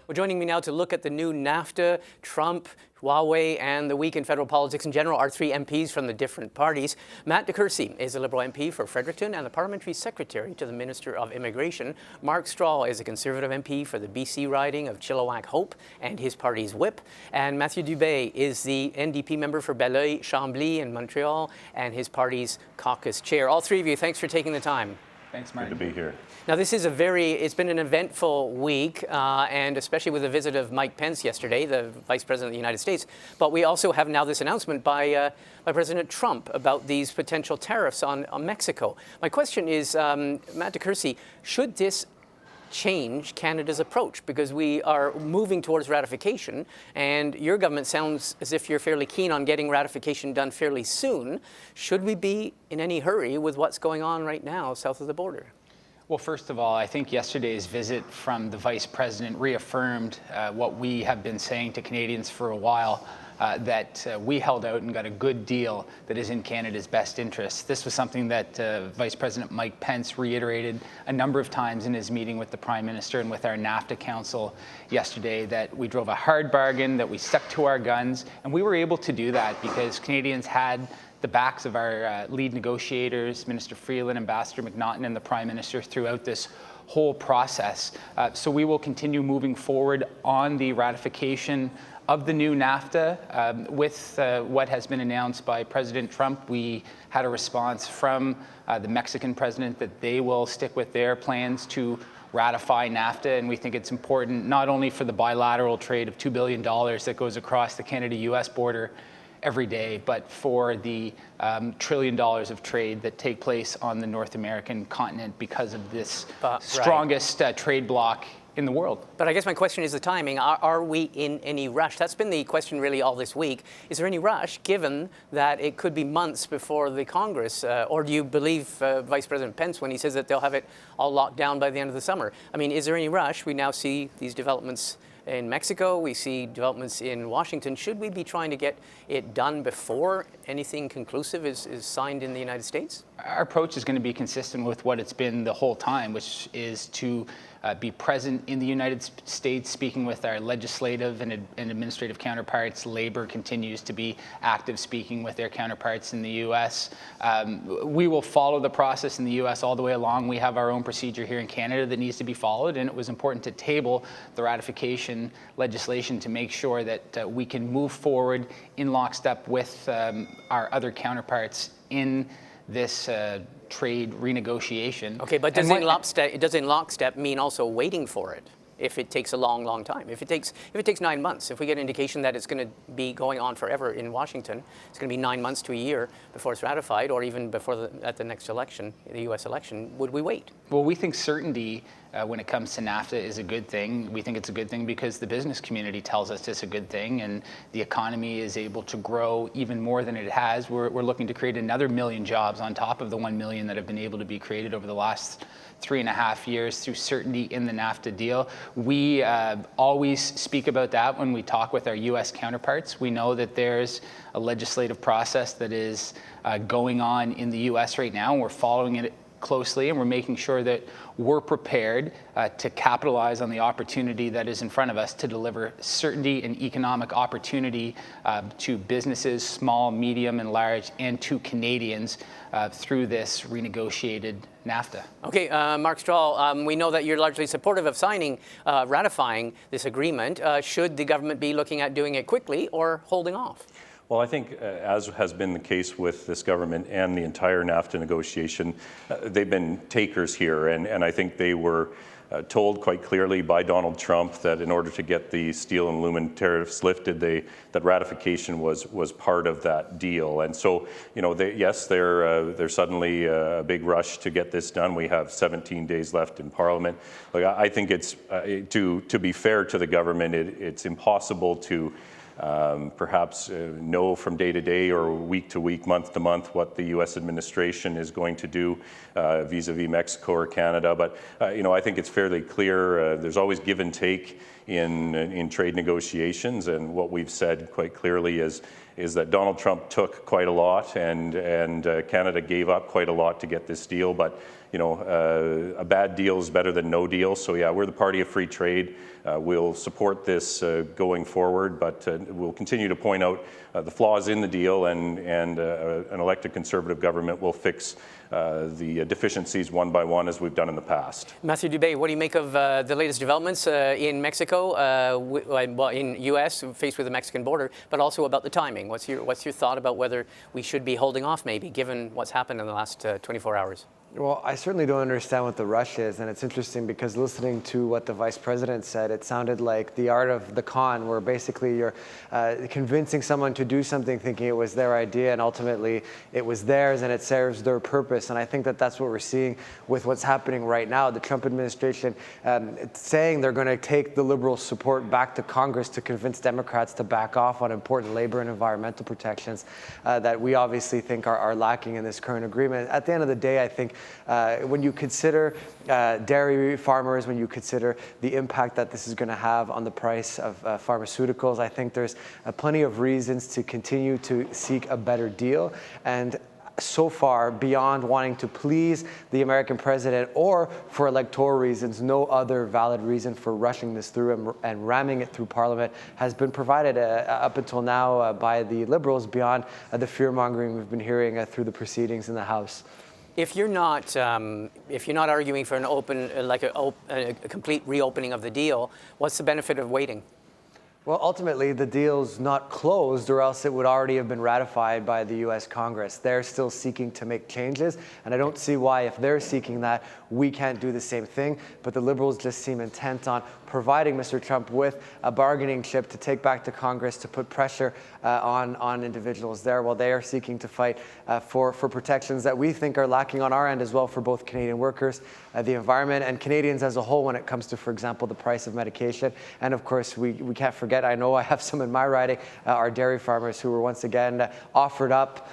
Well, joining me now to look at the new NAFTA, Trump, Huawei, and the week in federal politics in general are three MPs from the different parties. Matt DeCourcey is a Liberal MP for Fredericton and the Parliamentary Secretary to the Minister of Immigration. Mark Strahl is a Conservative MP for the BC riding of Chilliwack Hope and his party's whip. And Matthew Dubé is the NDP member for Belleuil, Chambly in Montreal and his party's caucus chair. All three of you, thanks for taking the time. Thanks, Martin. Good to be here. Now, this is it's been an eventful week, and especially with the visit of Mike Pence yesterday, the Vice President of the United States. But we also have now this announcement by President Trump about these potential tariffs on Mexico. My question is, Matt DeCourcey, should this change Canada's approach? Because we are moving towards ratification, and your government sounds as if you're fairly keen on getting ratification done fairly soon. Should we be in any hurry with what's going on right now south of the border? Well, first of all, I think yesterday's visit from the Vice President reaffirmed what we have been saying to Canadians for a while, that we held out and got a good deal that is in Canada's best interests. This was something that Vice President Mike Pence reiterated a number of times in his meeting with the Prime Minister and with our NAFTA Council yesterday, that we drove a hard bargain, that we stuck to our guns, and we were able to do that because Canadians had the backs of our lead negotiators, Minister Freeland, Ambassador McNaughton, and the Prime Minister throughout this whole process. So we will continue moving forward on the ratification of the new NAFTA. With what has been announced by President Trump, we had a response from the Mexican president that they will stick with their plans to ratify NAFTA, and we think it's important not only for the bilateral trade of $2 billion that goes across the Canada-US border every day, but for the $1 trillion of trade that take place on the North American continent because of this strongest trade bloc in the world. But I guess my question is the timing. Are we in any rush? That's been the question really all this week. Is there any rush, given that it could be months before the Congress? Or do you believe Vice President Pence when he says that they'll have it all locked down by the end of the summer? I mean, is there any rush? We now see these developments in Mexico, we see developments in Washington. Should we be trying to get it done before anything conclusive is signed in the United States? Our approach is going to be consistent with what it's been the whole time, which is to be present in the United States, speaking with our legislative and administrative counterparts. Labor continues to be active, speaking with their counterparts in the U.S. We will follow the process in the U.S. all the way along. We have our own procedure here in Canada that needs to be followed, and it was important to table the ratification legislation to make sure that we can move forward in lockstep with our other counterparts in this trade renegotiation. Okay, but does in lockstep mean also waiting for it if it takes a long, long time? If it takes 9 months, if we get indication that it's going to be going on forever in Washington, it's going to be 9 months to a year before it's ratified, or even before at the next election, the U.S. election, would we wait? Well, we think certainty when it comes to NAFTA is a good thing. We think it's a good thing because the business community tells us it's a good thing, and the economy is able to grow even more than it has. We're looking to create another 1 million jobs on top of the 1 million that have been able to be created over the last 3.5 years through certainty in the NAFTA deal. We always speak about that when we talk with our U.S. counterparts. We know that there's a legislative process that is going on in the U.S. right now, and we're following it closely, and we're making sure that we're prepared to capitalize on the opportunity that is in front of us to deliver certainty and economic opportunity to businesses, small, medium, and large, and to Canadians through this renegotiated NAFTA. Okay, Mark Strahl, we know that you're largely supportive of ratifying this agreement. Should the government be looking at doing it quickly or holding off? Well, I think, as has been the case with this government and the entire NAFTA negotiation, they've been takers here, and I think they were told quite clearly by Donald Trump that in order to get the steel and aluminum tariffs lifted, that ratification was part of that deal. And so, you know, there's suddenly a big rush to get this done. We have 17 days left in Parliament. Like, I think it's to be fair to the government, it's impossible to perhaps know from day to day or week to week, month to month, what the U.S. administration is going to do vis-a-vis Mexico or Canada. But you know, I think it's fairly clear. There's always give and take in trade negotiations, and what we've said quite clearly is is that Donald Trump took quite a lot, and Canada gave up quite a lot to get this deal. But a bad deal is better than no deal. So yeah, we're the party of free trade. We'll support this going forward, but we'll continue to point out the flaws in the deal, and an elected Conservative government will fix the deficiencies one by one, as we've done in the past. Matthew Dubé, what do you make of the latest developments in Mexico, well, in U.S., faced with the Mexican border, but also about the timing? What's your thought about whether we should be holding off, maybe, given what's happened in the last 24 hours? Well, I certainly don't understand what the rush is, and it's interesting because listening to what the Vice President said, it sounded like the art of the con, where basically you're convincing someone to do something thinking it was their idea, and ultimately it was theirs and it serves their purpose. And I think that that's what we're seeing with what's happening right now. The Trump administration saying they're going to take the Liberal support back to Congress to convince Democrats to back off on important labor and environmental protections that we obviously think are lacking in this current agreement. At the end of the day, I think when you consider dairy farmers, when you consider the impact that this is going to have on the price of pharmaceuticals, I think there's plenty of reasons to continue to seek a better deal. And so far, beyond wanting to please the American president or for electoral reasons, no other valid reason for rushing this through and ramming it through Parliament has been provided up until now by the Liberals, beyond the fear-mongering we've been hearing through the proceedings in the House. If you're not arguing for an open, a complete reopening of the deal, what's the benefit of waiting? Well, ultimately, the deal's not closed, or else it would already have been ratified by the U.S. Congress. They're still seeking to make changes, and I don't see why, if they're seeking that, we can't do the same thing. But the Liberals just seem intent on providing Mr. Trump with a bargaining chip to take back to Congress to put pressure on individuals there, while they are seeking to fight for protections that we think are lacking on our end as well for both Canadian workers, the environment, and Canadians as a whole when it comes to, for example, the price of medication. And of course, we can't forget, I know I have some in my riding, our dairy farmers who were once again offered up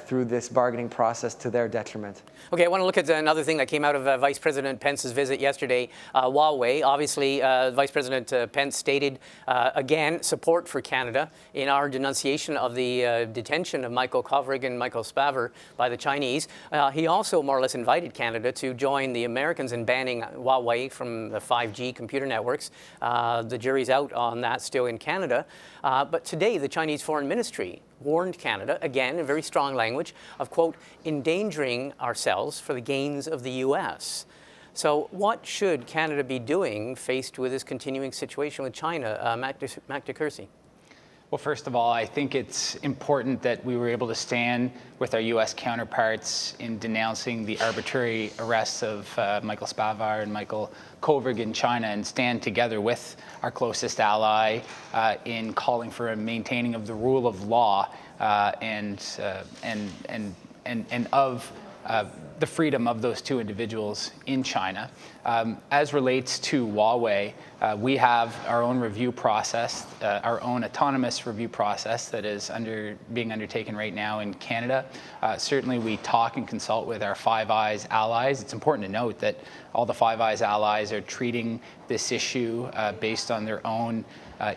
through this bargaining process to their detriment. Okay, I want to look at another thing that came out of Vice President Pence's visit yesterday. Huawei, obviously, Vice President Pence stated again support for Canada in our denunciation of the detention of Michael Kovrig and Michael Spavor by the Chinese. He also more or less invited Canada to join the Americans in banning Huawei from the 5G computer networks. The jury's out on that still in Canada. But today, the Chinese Foreign Ministry warned Canada, again in very strong language, of, quote, endangering ourselves for the gains of the U.S. So what should Canada be doing faced with this continuing situation with China? Mac DeCourcey. Well, first of all, I think it's important that we were able to stand with our U.S. counterparts in denouncing the arbitrary arrests of Michael Spavor and Michael Kovrig in China, and stand together with our closest ally in calling for a maintaining of the rule of law and of the freedom of those two individuals in China. As relates to Huawei, we have our own review process, our own autonomous review process that is being undertaken right now in Canada. Certainly we talk and consult with our Five Eyes allies. It's important to note that all the Five Eyes allies are treating this issue based on their own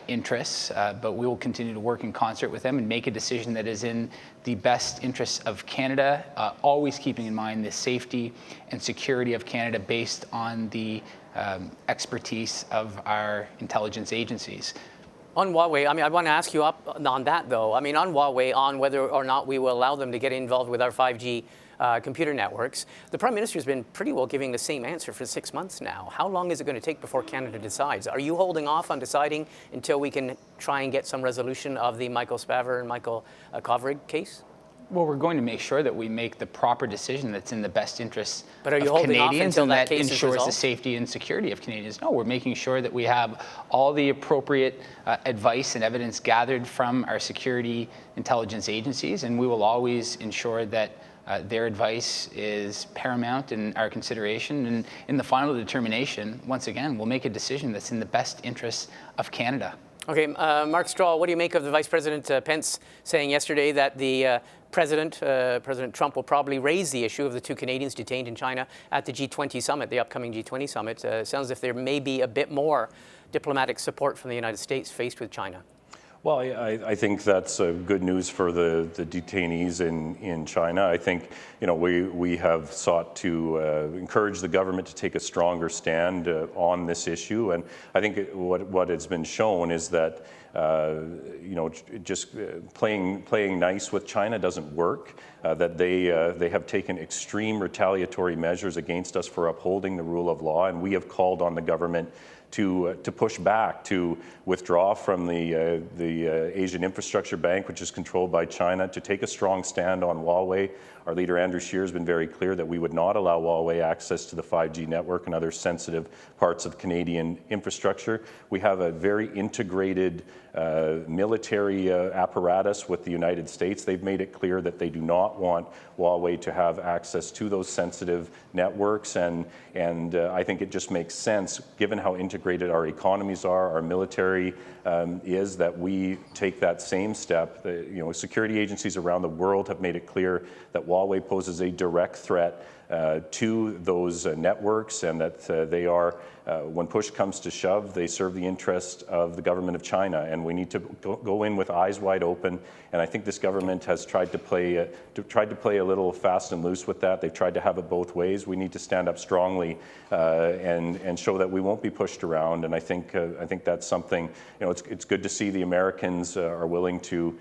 interests, but we will continue to work in concert with them and make a decision that is in the best interests of Canada, always keeping in mind the safety and security of Canada based on the expertise of our intelligence agencies. On Huawei, I mean, I want to ask you up on that, though. I mean, on Huawei, on whether or not we will allow them to get involved with our 5G computer networks, the Prime Minister has been pretty well giving the same answer for 6 months now. How long is it going to take before Canada decides? Are you holding off on deciding until we can try and get some resolution of the Michael Spavor and Michael Kovrig case? Well, we're going to make sure that we make the proper decision that's in the best interests of Canadians and that ensures the safety and security of Canadians. No, we're making sure that we have all the appropriate advice and evidence gathered from our security intelligence agencies, and we will always ensure that their advice is paramount in our consideration. And in the final determination, once again, we'll make a decision that's in the best interests of Canada. Okay, Mark Strahl, what do you make of the Vice President Pence saying yesterday that the President Trump will probably raise the issue of the two Canadians detained in China at the G20 summit, the upcoming G20 summit? Sounds as if there may be a bit more diplomatic support from the United States faced with China. Well, I think that's good news for the detainees in China. I think, we have sought to encourage the government to take a stronger stand on this issue. And I think what has been shown is that, just playing nice with China doesn't work, that they have taken extreme retaliatory measures against us for upholding the rule of law. And we have called on the government to push back, to withdraw from the Asian Infrastructure Bank, which is controlled by China, to take a strong stand on Huawei. Our leader, Andrew Scheer, has been very clear that we would not allow Huawei access to the 5G network and other sensitive parts of Canadian infrastructure. We have a very integrated military apparatus with the United States. They've made it clear that they do not want Huawei to have access to those sensitive networks, and I think it just makes sense, given how integrated our economies are, our military is, that we take that same step. Security agencies around the world have made it clear that Huawei poses a direct threat to those networks, and that they are, when push comes to shove, they serve the interest of the government of China, and we need to go in with eyes wide open. And I think this government has tried to play a little fast and loose with that. They've tried to have it both ways. We need to stand up strongly and show that we won't be pushed around. And I think that's something. It's good to see the Americans are willing to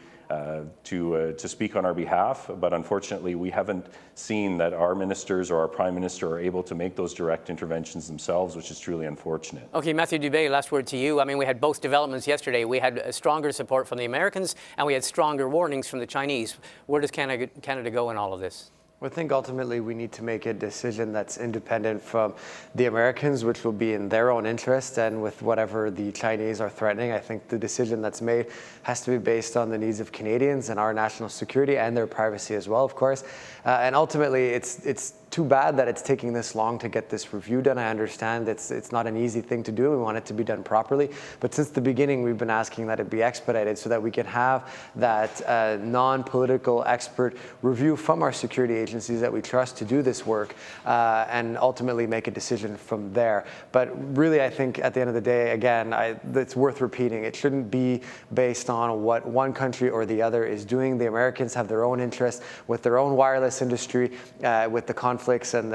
speak on our behalf, but unfortunately we haven't seen that our ministers or our Prime Minister are able to make those direct interventions themselves, which is truly unfortunate. Okay, Matthew Dubé, last word to you. I mean, we had both developments yesterday. We had stronger support from the Americans, and we had stronger warnings from the Chinese. Where does Canada go in all of this? I think ultimately we need to make a decision that's independent from the Americans, which will be in their own interest, and with whatever the Chinese are threatening. I think the decision that's made has to be based on the needs of Canadians and our national security and their privacy as well, of course. And ultimately, it's too bad that it's taking this long to get this review done. I understand it's not an easy thing to do. We want it to be done properly. But since the beginning, we've been asking that it be expedited so that we can have that non-political expert review from our security agencies that we trust to do this work and ultimately make a decision from there. But really, I think at the end of the day, again, it's worth repeating. It shouldn't be based on what one country or the other is doing. The Americans have their own interests with their own wireless industry, with the conflicts and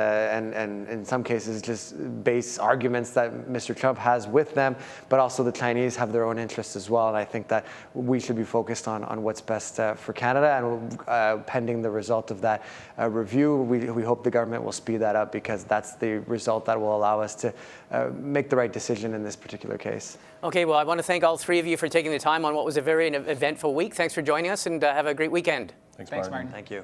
in some cases just base arguments that Mr. Trump has with them, but also the Chinese have their own interests as well. And I think that we should be focused on what's best for Canada, and pending the result of that review, we hope the government will speed that up, because that's the result that will allow us to make the right decision in this particular case. Okay, well, I want to thank all three of you for taking the time on what was a very eventful week. Thanks for joining us, and have a great weekend. Thanks, Martin. Thank you.